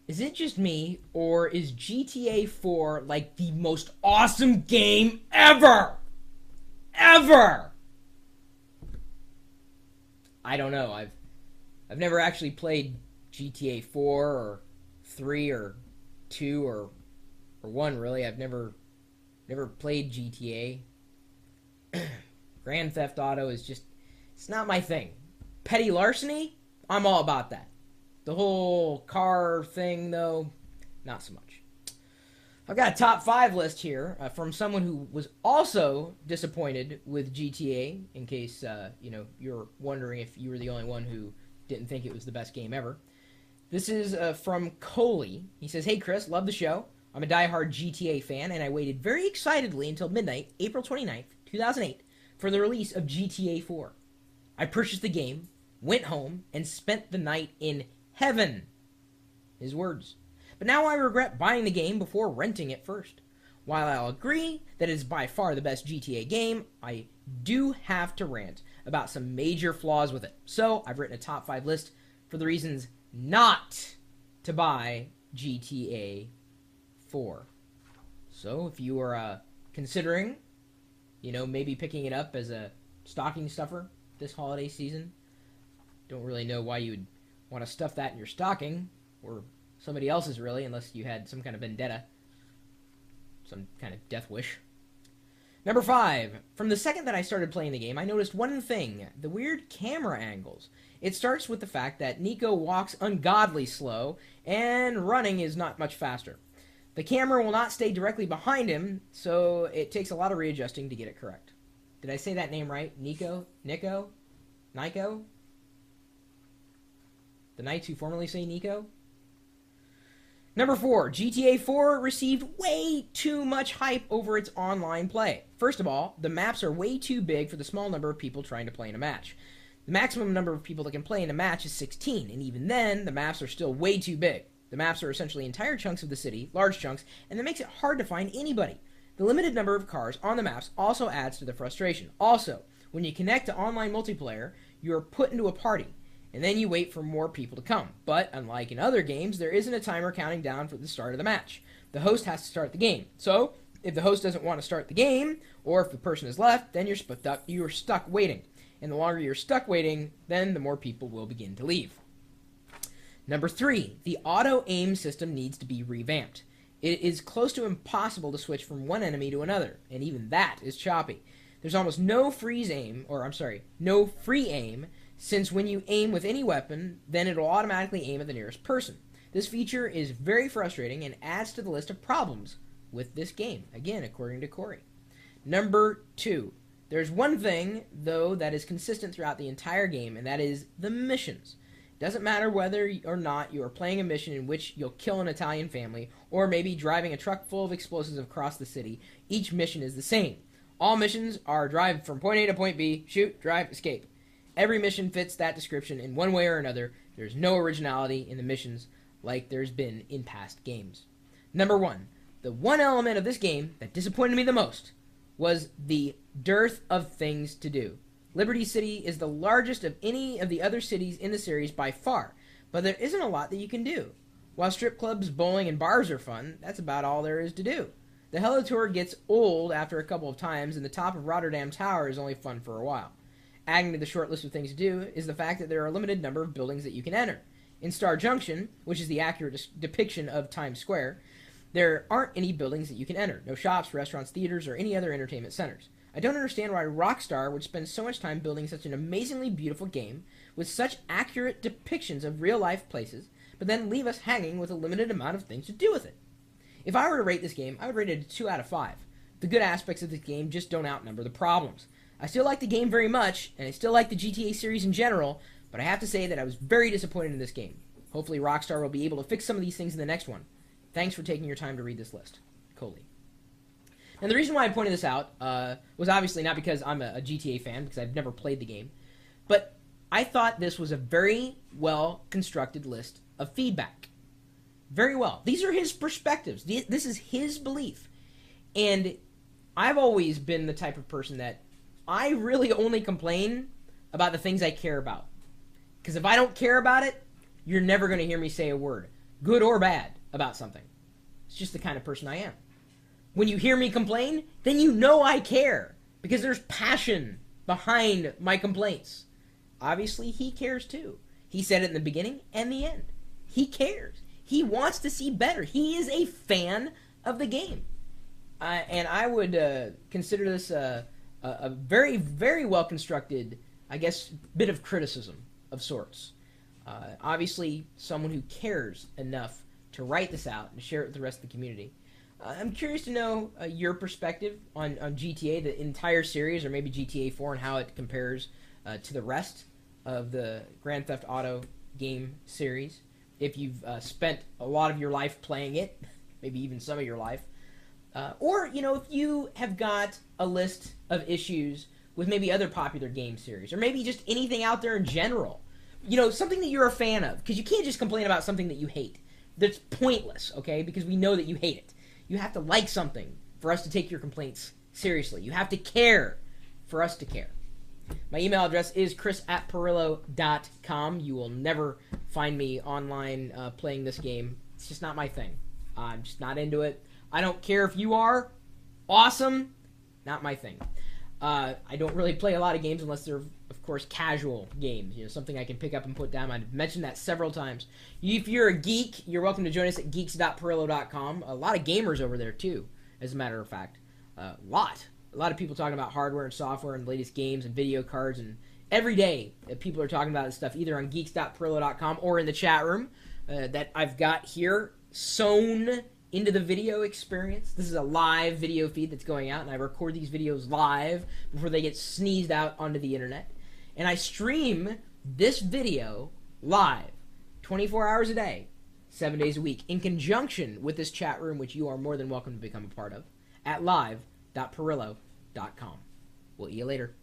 Is it just me, or is GTA 4 like the most awesome game ever? Ever! I don't know. I've never actually played GTA 4 or 3 or 2 or 1 really. I've never played GTA. Grand Theft Auto is just it's not my thing. Petty larceny, I'm all about that. The whole car thing though, not so much. I've got a top 5 list here from someone who was also disappointed with GTA. In case you're wondering if you were the only one who didn't think it was the best game ever. This is from Coley. He says, "Hey Chris, love the show. I'm a diehard GTA fan, and I waited very excitedly until midnight, April 29th, 2008, for the release of GTA 4. I purchased the game, went home, and spent the night in heaven." His words. "But now I regret buying the game before renting it first. While I'll agree that it is by far the best GTA game, I do have to rant about some major flaws with it. So I've written a top 5 list for the reasons not to buy GTA 4. So if you are considering, maybe picking it up as a stocking stuffer this holiday season, don't really know why you would want to stuff that in your stocking, or somebody else's really, unless you had some kind of vendetta, some kind of death wish. Number 5. From the second that I started playing the game, I noticed one thing: the weird camera angles. It starts with the fact that Nico walks ungodly slow, and running is not much faster. The camera will not stay directly behind him, so it takes a lot of readjusting to get it correct. Did I say that name right? Nico? Nico? Nico? The Knights who formerly say Nico? Number 4. GTA 4 received way too much hype over its online play. First of all, the maps are way too big for the small number of people trying to play in a match. The maximum number of people that can play in a match is 16, and even then, the maps are still way too big. The maps are essentially entire chunks of the city, large chunks, and that makes it hard to find anybody. The limited number of cars on the maps also adds to the frustration. Also, when you connect to online multiplayer, you are put into a party, and then you wait for more people to come. But, unlike in other games, there isn't a timer counting down for the start of the match. The host has to start the game. So, if the host doesn't want to start the game, or if the person is left, then you're stuck waiting. And the longer you're stuck waiting, then the more people will begin to leave. Number 3. The auto-aim system needs to be revamped. It is close to impossible to switch from one enemy to another, and even that is choppy. There's almost no free aim, since when you aim with any weapon, then it'll automatically aim at the nearest person. This feature is very frustrating and adds to the list of problems with this game, again, according to Corey. Number 2. There's one thing, though, that is consistent throughout the entire game, and that is the missions. It doesn't matter whether or not you are playing a mission in which you'll kill an Italian family, or maybe driving a truck full of explosives across the city, each mission is the same. All missions are drive from point A to point B, shoot, drive, escape. Every mission fits that description in one way or another. There's no originality in the missions like there's been in past games. Number 1. The one element of this game that disappointed me the most was the dearth of things to do. Liberty City is the largest of any of the other cities in the series by far, but there isn't a lot that you can do. While strip clubs, bowling, and bars are fun, that's about all there is to do. The Helo Tour gets old after a couple of times, and the top of Rotterdam Tower is only fun for a while. Adding to the short list of things to do is the fact that there are a limited number of buildings that you can enter. In Star Junction, which is the accurate depiction of Times Square, there aren't any buildings that you can enter. No shops, restaurants, theaters, or any other entertainment centers. I don't understand why Rockstar would spend so much time building such an amazingly beautiful game with such accurate depictions of real-life places, but then leave us hanging with a limited amount of things to do with it. If I were to rate this game, I would rate it a 2 out of 5. The good aspects of this game just don't outnumber the problems. I still like the game very much, and I still like the GTA series in general, but I have to say that I was very disappointed in this game. Hopefully Rockstar will be able to fix some of these things in the next one. Thanks for taking your time to read this list. Coley. And the reason why I pointed this out was obviously not because I'm a GTA fan, because I've never played the game, but I thought this was a very well-constructed list of feedback. Very well. These are his perspectives. This is his belief. And I've always been the type of person that I really only complain about the things I care about. Because if I don't care about it, you're never going to hear me say a word. good or bad, about something. It's just the kind of person I am. When you hear me complain, then you know I care, because there's passion behind my complaints. Obviously, he cares too. He said it in the beginning and the end. He cares. He wants to see better. He is a fan of the game. And I would consider this a very, very well-constructed, I guess, bit of criticism of sorts. Obviously, someone who cares enough to write this out and share it with the rest of the community. I'm curious to know your perspective on GTA, the entire series, or maybe GTA 4, and how it compares to the rest of the Grand Theft Auto game series. If you've spent a lot of your life playing it, maybe even some of your life, or, if you have got a list of issues with maybe other popular game series, or maybe just anything out there in general, something that you're a fan of, because you can't just complain about something that you hate. That's pointless, okay, because we know that you hate it. You have to like something for us to take your complaints seriously. You have to care for us to care. My email address is chris@pirillo.com. You will never find me online playing this game. It's just not my thing. I'm just not into it. I don't care if you are. Awesome. Not my thing. I don't really play a lot of games unless they're, of course, casual games. Something I can pick up and put down. I've mentioned that several times. If you're a geek, you're welcome to join us at geeks.pirillo.com. A lot of gamers over there, too, as a matter of fact. A lot of people talking about hardware and software and the latest games and video cards. And every day, people are talking about this stuff either on geeks.pirillo.com or in the chat room that I've got here sewn into the video experience. This is a live video feed that's going out, and I record these videos live before they get sneezed out onto the internet. And I stream this video live 24 hours a day, 7 days a week, in conjunction with this chat room, which you are more than welcome to become a part of, at live.pirillo.com. We'll see you later.